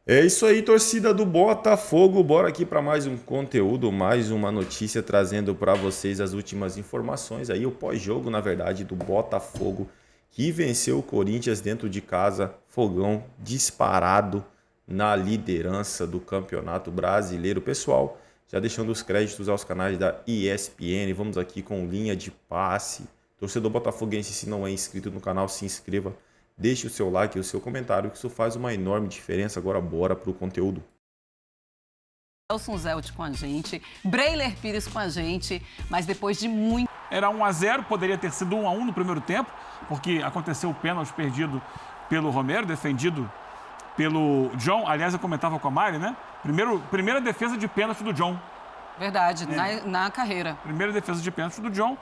É isso aí, torcida do Botafogo. Bora aqui para mais um conteúdo, mais uma notícia trazendo para vocês as últimas informações aí, o pós-jogo, na verdade, do Botafogo, que venceu o Corinthians dentro de casa. Fogão disparado na liderança do Campeonato Brasileiro. Pessoal, já deixando os créditos aos canais da ESPN, vamos aqui com linha de passe. Torcedor botafoguense, se não é inscrito no canal, se inscreva. Deixe o seu like e o seu comentário, que isso faz uma enorme diferença. Agora bora pro conteúdo. Elson Zelt com a gente, Breiler Pires com a gente, mas depois de muito... Era 1-0, poderia ter sido 1-1 no primeiro tempo, porque aconteceu o pênalti perdido pelo Romero, defendido pelo John. Aliás, eu comentava com a Mari, né? Primeira defesa de pênalti do John. Verdade, na carreira. Primeira defesa de pênalti do John.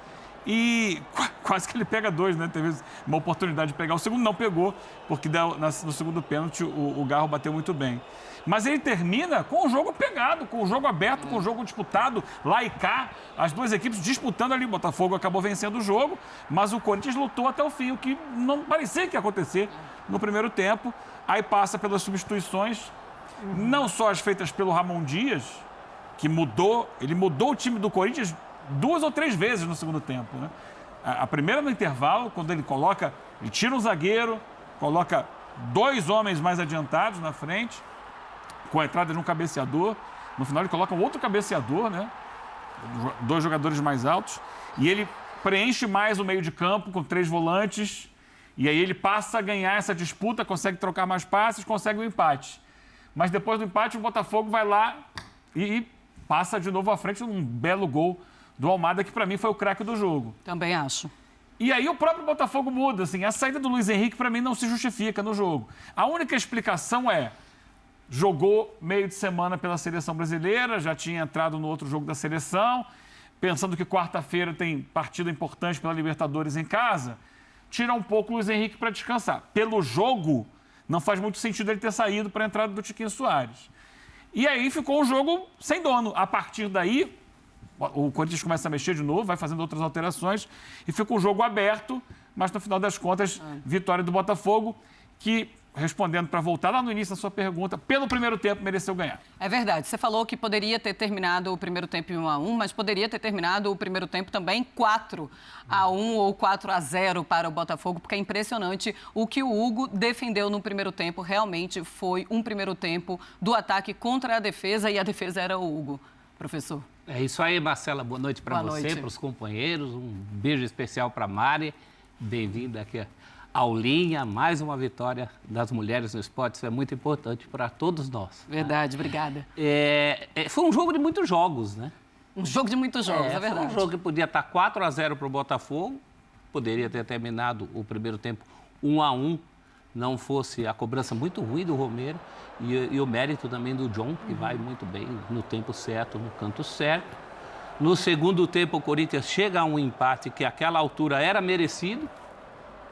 E quase que ele pega dois, né? Teve uma oportunidade de pegar. O segundo não pegou, porque no segundo pênalti o Garro bateu muito bem. Mas ele termina com o jogo pegado, com o jogo aberto, com o jogo disputado, lá e cá. As duas equipes disputando ali. O Botafogo acabou vencendo o jogo, mas o Corinthians lutou até o fim, o que não parecia que ia acontecer no primeiro tempo. Aí passa pelas substituições, não só as feitas pelo Ramon Dias, que ele mudou o time do Corinthians 2 ou 3 vezes no segundo tempo, né? A primeira no intervalo, quando ele tira um zagueiro, coloca 2 homens mais adiantados na frente, com a entrada de um cabeceador. No final ele coloca um outro cabeceador, né? 2 jogadores mais altos. E ele preenche mais o meio de campo com 3 volantes. E aí ele passa a ganhar essa disputa, consegue trocar mais passes, consegue o empate. Mas depois do empate o Botafogo vai lá e passa de novo à frente num belo gol do Almada, que para mim foi o craque do jogo. Também acho. E aí o próprio Botafogo muda, assim, a saída do Luiz Henrique para mim não se justifica no jogo. A única explicação jogou meio de semana pela seleção brasileira, já tinha entrado no outro jogo da seleção, pensando que quarta-feira tem partida importante pela Libertadores em casa, tira um pouco o Luiz Henrique para descansar. Pelo jogo, não faz muito sentido ele ter saído para a entrada do Tiquinho Soares. E aí ficou o jogo sem dono. A partir daí, o Corinthians começa a mexer de novo, vai fazendo outras alterações e fica um jogo aberto, mas no final das contas, vitória do Botafogo, que, respondendo para voltar lá no início da sua pergunta, pelo primeiro tempo mereceu ganhar. É verdade, você falou que poderia ter terminado o primeiro tempo em 1-1, mas poderia ter terminado o primeiro tempo também 4-1 ou 4-0 para o Botafogo, porque é impressionante o que o Hugo defendeu no primeiro tempo. Realmente foi um primeiro tempo do ataque contra a defesa, e a defesa era o Hugo. Professor. É isso aí, Marcela. Boa noite para você, para os companheiros. Um beijo especial para a Mari. Bem-vinda aqui ao Linha. Mais uma vitória das mulheres no esporte. Isso é muito importante para todos nós. Verdade, obrigada. Foi um jogo de muitos jogos, né? Um jogo de muitos jogos, é verdade. Foi um jogo que podia estar 4-0 para o Botafogo. Poderia ter terminado o primeiro tempo 1-1. Não fosse a cobrança muito ruim do Romero e o mérito também do John, que vai muito bem no tempo certo, no canto certo. No segundo tempo, o Corinthians chega a um empate que àquela altura era merecido,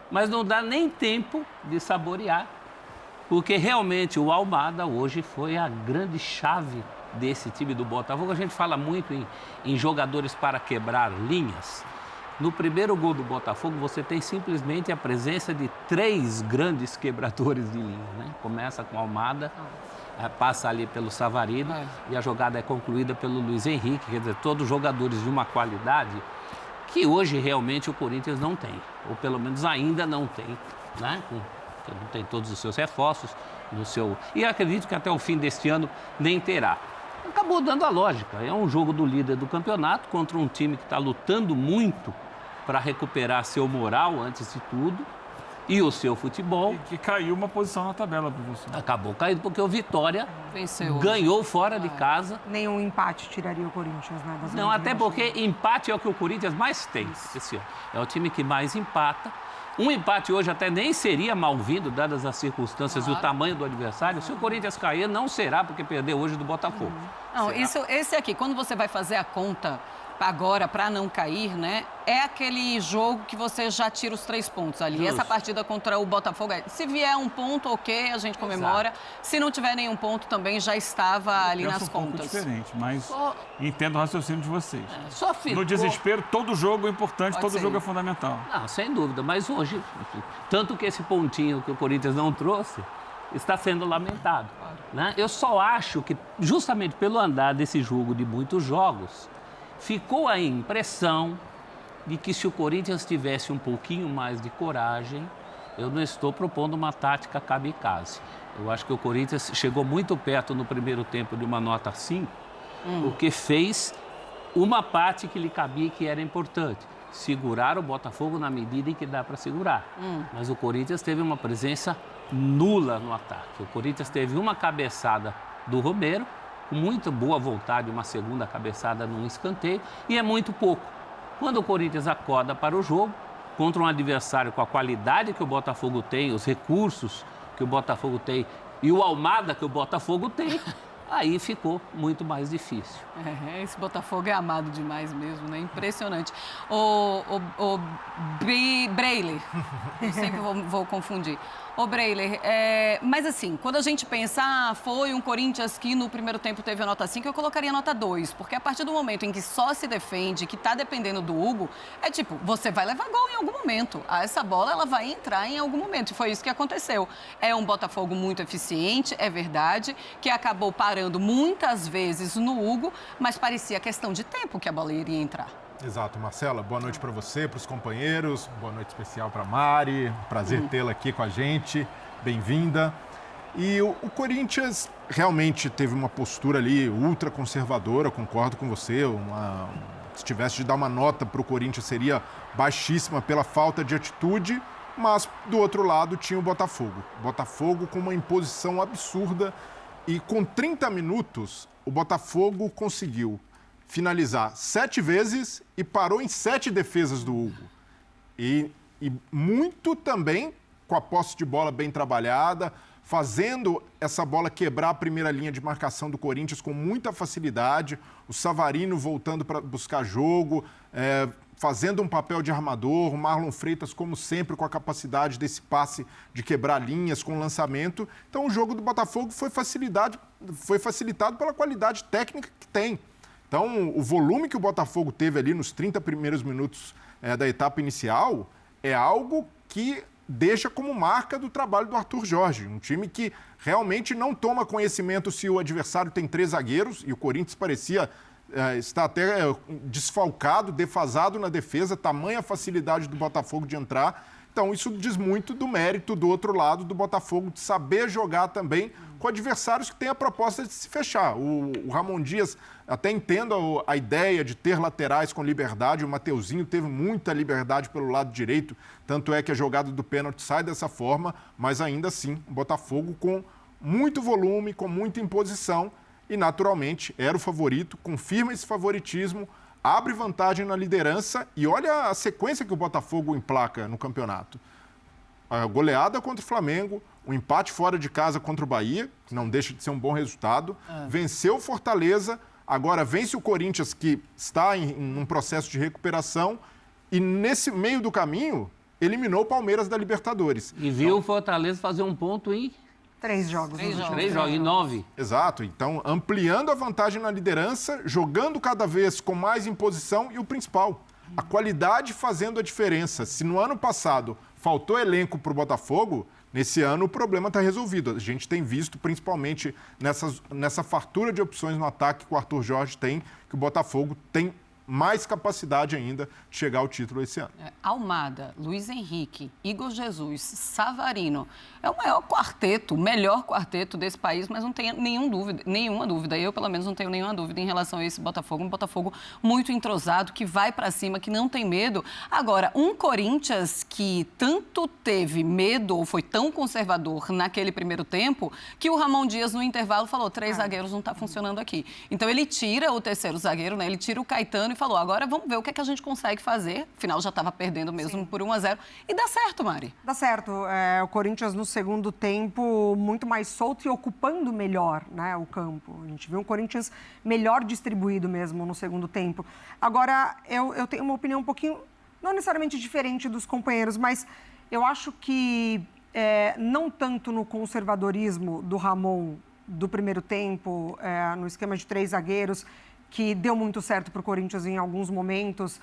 mas não dá nem tempo de saborear, porque realmente o Almada hoje foi a grande chave desse time do Botafogo. A gente fala muito em jogadores para quebrar linhas. No primeiro gol do Botafogo, você tem simplesmente a presença de 3 grandes quebradores de linha, né? Começa com Almada, passa ali pelo Savarino e a jogada é concluída pelo Luiz Henrique. Quer dizer, todos jogadores de uma qualidade que hoje realmente o Corinthians não tem, ou pelo menos ainda não tem, né? Não tem todos os seus reforços e acredito que até o fim deste ano nem terá. Acabou dando a lógica. É um jogo do líder do campeonato contra um time que está lutando muito para recuperar seu moral, antes de tudo, e o seu futebol. E que caiu uma posição na tabela, professor. Acabou caindo porque o Vitória venceu, ganhou fora de casa. Nenhum empate tiraria o Corinthians, né? Não, até porque empate é o que o Corinthians mais tem esse ano. É o time que mais empata. Um empate hoje até nem seria mal-vindo, dadas as circunstâncias e o tamanho do adversário. Se o Corinthians cair, não será porque perdeu hoje do Botafogo. Não, esse aqui, quando você vai fazer a conta agora para não cair, né? É aquele jogo que você já tira os 3 pontos ali. Justo. Essa partida contra o Botafogo, se vier um ponto, ok, a gente comemora. Exato. Se não tiver nenhum ponto, também já estava ali nas um pouco contas. Diferente, mas entendo o raciocínio de vocês. Só ficou... No desespero, todo jogo é importante, todo jogo é fundamental. Não, sem dúvida, mas hoje, tanto que esse pontinho que o Corinthians não trouxe, está sendo lamentado. né? Eu só acho que, justamente pelo andar desse jogo de muitos jogos, ficou a impressão de que se o Corinthians tivesse um pouquinho mais de coragem, eu não estou propondo uma tática kamikaze. Eu acho que o Corinthians chegou muito perto no primeiro tempo de uma nota 5, porque fez uma parte que lhe cabia e que era importante. Segurar o Botafogo na medida em que dá para segurar. Mas o Corinthians teve uma presença nula no ataque. O Corinthians teve uma cabeçada do Romero, com muita boa vontade, uma segunda cabeçada num escanteio, e é muito pouco. Quando o Corinthians acorda para o jogo, contra um adversário com a qualidade que o Botafogo tem, os recursos que o Botafogo tem e o Almada que o Botafogo tem, aí ficou muito mais difícil. Esse Botafogo é amado demais mesmo, né? Impressionante. Breiler, eu sempre vou confundir. Ô, Breiler, mas assim, quando a gente pensa, foi um Corinthians que no primeiro tempo teve a nota 5, eu colocaria a nota 2, porque a partir do momento em que só se defende, que tá dependendo do Hugo, é tipo, você vai levar gol em algum momento. Essa bola, ela vai entrar em algum momento, e foi isso que aconteceu. É um Botafogo muito eficiente, é verdade, que acabou parando muitas vezes no Hugo, mas parecia questão de tempo que a bola iria entrar. Exato, Marcela, boa noite para você, para os companheiros, boa noite especial para Mari, prazer tê-la aqui com a gente, bem-vinda. E o Corinthians realmente teve uma postura ali ultra conservadora, concordo com você, se tivesse de dar uma nota para o Corinthians seria baixíssima pela falta de atitude, mas do outro lado tinha o Botafogo. Botafogo com uma imposição absurda e com 30 minutos o Botafogo conseguiu finalizar 7 vezes e parou em 7 defesas do Hugo. E muito também com a posse de bola bem trabalhada, fazendo essa bola quebrar a primeira linha de marcação do Corinthians com muita facilidade, o Savarino voltando para buscar jogo, fazendo um papel de armador, o Marlon Freitas, como sempre, com a capacidade desse passe de quebrar linhas com lançamento. Então o jogo do Botafogo foi facilitado pela qualidade técnica que tem. Então, o volume que o Botafogo teve ali nos 30 primeiros minutos da etapa inicial é algo que deixa como marca do trabalho do Arthur Jorge. Um time que realmente não toma conhecimento se o adversário tem 3 zagueiros, e o Corinthians parecia estar até desfalcado, defasado na defesa, tamanha facilidade do Botafogo de entrar. Então, isso diz muito do mérito do outro lado do Botafogo, de saber jogar também com adversários que têm a proposta de se fechar. O Ramon Dias, até entendo a ideia de ter laterais com liberdade, o Mateuzinho teve muita liberdade pelo lado direito, tanto é que a jogada do pênalti sai dessa forma, mas ainda assim, o Botafogo com muito volume, com muita imposição e, naturalmente, era o favorito, confirma esse favoritismo, abre vantagem na liderança e olha a sequência que o Botafogo emplaca no campeonato. A goleada contra o Flamengo, o empate fora de casa contra o Bahia, que não deixa de ser um bom resultado, venceu o Fortaleza, agora vence o Corinthians, que está em um processo de recuperação, e nesse meio do caminho, eliminou o Palmeiras da Libertadores. E viu o Fortaleza fazer um ponto em 3 jogos. 3 jogos, em 9. Exato, então ampliando a vantagem na liderança, jogando cada vez com mais imposição e o principal, a qualidade fazendo a diferença. Se no ano passado faltou elenco para o Botafogo, nesse ano o problema está resolvido. A gente tem visto, principalmente nessa fartura de opções no ataque que o Arthur Jorge tem, que o Botafogo tem mais capacidade ainda de chegar ao título esse ano. Almada, Luiz Henrique, Igor Jesus, Savarino. É o maior quarteto, o melhor quarteto desse país, mas não tenho nenhuma dúvida. Eu, pelo menos, não tenho nenhuma dúvida em relação a esse Botafogo. Um Botafogo muito entrosado, que vai para cima, que não tem medo. Agora, um Corinthians que tanto teve medo ou foi tão conservador naquele primeiro tempo, que o Ramon Dias, no intervalo, falou: 3 zagueiros não está funcionando aqui. Então, ele tira o terceiro zagueiro, né? Ele tira o Caetano e falou: agora vamos ver o que é que a gente consegue fazer. Afinal, já estava perdendo mesmo por 1-0. E dá certo, Mari. Dá certo. O Corinthians, no segundo tempo, muito mais solto e ocupando melhor, né, o campo. A gente viu um Corinthians melhor distribuído mesmo no segundo tempo. Agora, eu tenho uma opinião um pouquinho, não necessariamente diferente dos companheiros, mas eu acho que não tanto no conservadorismo do Ramon do primeiro tempo, no esquema de 3 zagueiros, que deu muito certo para o Corinthians em alguns momentos,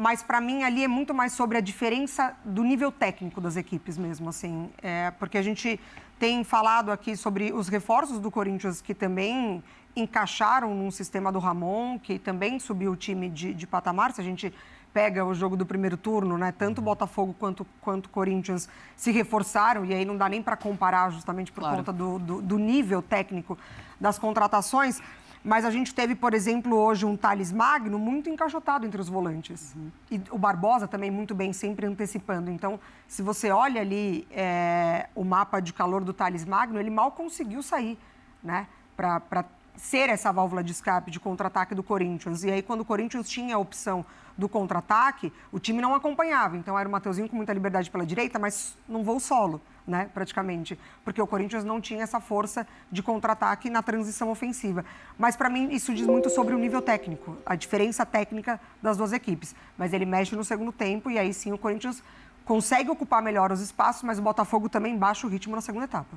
mas para mim ali é muito mais sobre a diferença do nível técnico das equipes mesmo, assim, porque a gente tem falado aqui sobre os reforços do Corinthians que também encaixaram num sistema do Ramon, que também subiu o time de patamar. Se a gente pega o jogo do primeiro turno, né, tanto o Botafogo quanto o Corinthians se reforçaram, e aí não dá nem para comparar justamente por conta do nível técnico das contratações. Mas a gente teve, por exemplo, hoje um Thales Magno muito encaixotado entre os volantes. E o Barbosa também muito bem, sempre antecipando. Então, se você olha ali o mapa de calor do Thales Magno, ele mal conseguiu sair, né, para ser essa válvula de escape, de contra-ataque do Corinthians. E aí, quando o Corinthians tinha a opção do contra-ataque, o time não acompanhava. Então, era o Mateuzinho com muita liberdade pela direita, mas num voo solo, né, praticamente. Porque o Corinthians não tinha essa força de contra-ataque na transição ofensiva. Mas, para mim, isso diz muito sobre o nível técnico, a diferença técnica das duas equipes. Mas ele mexe no segundo tempo e aí sim o Corinthians consegue ocupar melhor os espaços, mas o Botafogo também baixa o ritmo na segunda etapa.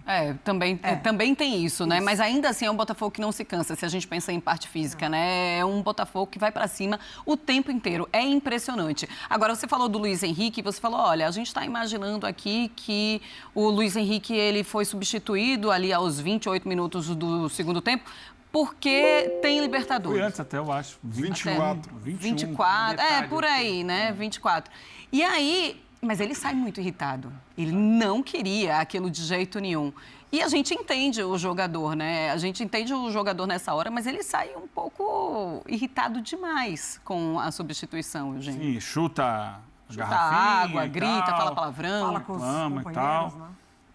Também tem isso, né? Mas ainda assim é um Botafogo que não se cansa, se a gente pensa em parte física, né? É um Botafogo que vai para cima o tempo inteiro. É impressionante. Agora, você falou do Luiz Henrique, você falou, olha, a gente está imaginando aqui que o Luiz Henrique ele foi substituído ali aos 28 minutos do segundo tempo, porque tem Libertadores. Foi antes até, eu acho. 24. 24, por aí, né? 24. E aí... Mas ele sai muito irritado. Ele não queria aquilo de jeito nenhum. E a gente entende o jogador, né? A gente entende o jogador nessa hora, mas ele sai um pouco irritado demais com a substituição, gente. Sim, chuta água, grita, fala palavrão. Fala com os companheiros, e tal.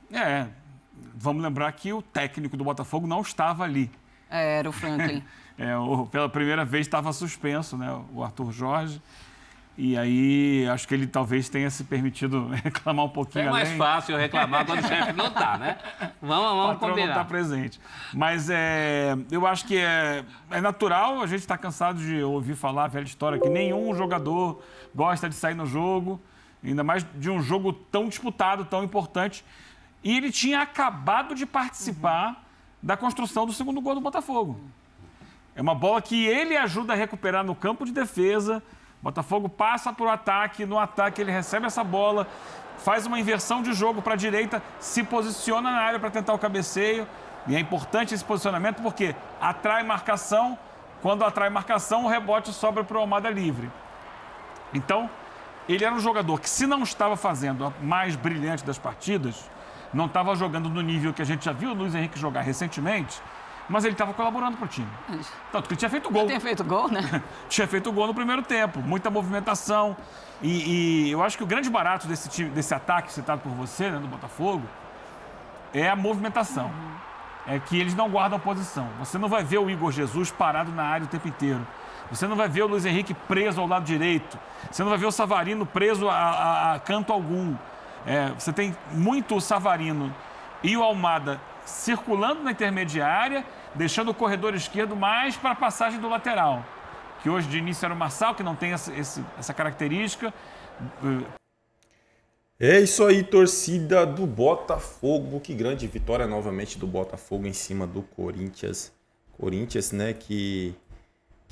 Né? Vamos lembrar que o técnico do Botafogo não estava ali. Era o Franklin. Pela primeira vez estava suspenso, né? O Arthur Jorge. E aí, acho que ele talvez tenha se permitido reclamar um pouquinho além. É mais fácil reclamar quando o chefe não está, né? Vamos combinar. Não está presente. Mas eu acho que é natural, a gente está cansado de ouvir falar a velha história que nenhum jogador gosta de sair no jogo, ainda mais de um jogo tão disputado, tão importante. E ele tinha acabado de participar da construção do segundo gol do Botafogo. É uma bola que ele ajuda a recuperar no campo de defesa. Botafogo passa para o ataque, no ataque ele recebe essa bola, faz uma inversão de jogo para a direita, se posiciona na área para tentar o cabeceio. E é importante esse posicionamento porque atrai marcação, quando atrai marcação o rebote sobra para o Almada livre. Então, ele era um jogador que se não estava fazendo a mais brilhante das partidas, não estava jogando no nível que a gente já viu o Luiz Henrique jogar recentemente, mas ele estava colaborando para o time. Tanto que ele tinha feito gol. Tinha feito gol, né? Tinha feito gol no primeiro tempo. Muita movimentação. E eu acho que o grande barato desse time, desse ataque citado por você, né, do Botafogo, é a movimentação. É que eles não guardam posição. Você não vai ver o Igor Jesus parado na área o tempo inteiro. Você não vai ver o Luiz Henrique preso ao lado direito. Você não vai ver o Savarino preso a canto algum. Você tem muito o Savarino e o Almada circulando na intermediária, deixando o corredor esquerdo mais para a passagem do lateral, que hoje de início era o Marçal, que não tem essa característica. É isso aí, torcida do Botafogo. Que grande vitória novamente do Botafogo em cima do Corinthians. Corinthians, né, que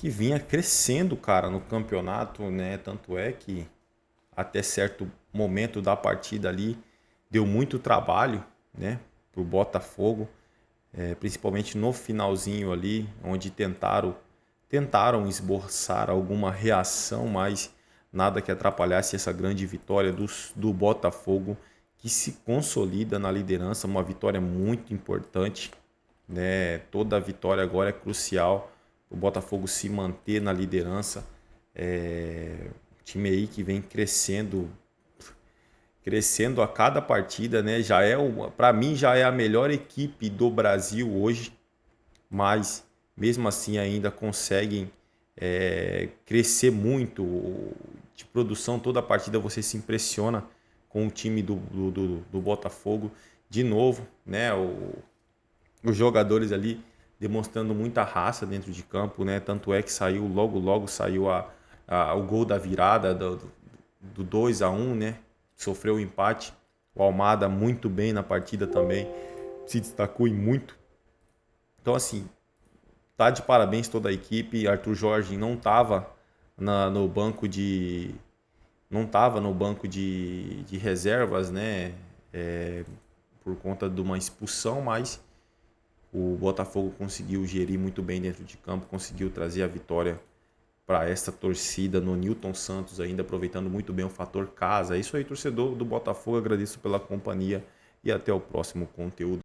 vinha crescendo, cara, no campeonato, né? Tanto é que até certo momento da partida ali deu muito trabalho, né, pro Botafogo, principalmente no finalzinho ali, onde tentaram esboçar alguma reação, mas nada que atrapalhasse essa grande vitória do Botafogo, que se consolida na liderança, uma vitória muito importante, né? Toda vitória agora é crucial, o Botafogo se manter na liderança, time aí que vem crescendo a cada partida, né? Para mim já é a melhor equipe do Brasil hoje, mas mesmo assim ainda conseguem crescer muito de produção. Toda a partida você se impressiona com o time do Botafogo de novo, né? Os jogadores ali demonstrando muita raça dentro de campo, né? Tanto é que logo saiu o gol da virada do 2-1, né? Sofreu o empate. O Almada muito bem na partida também, se destacou e muito. Então, assim, tá de parabéns toda a equipe. Arthur Jorge não estava no banco de não estava no banco de reservas, né? Por conta de uma expulsão, mas o Botafogo conseguiu gerir muito bem dentro de campo, conseguiu trazer a vitória para esta torcida no Newton Santos, ainda aproveitando muito bem o fator casa. É isso aí, torcedor do Botafogo, agradeço pela companhia e até o próximo conteúdo.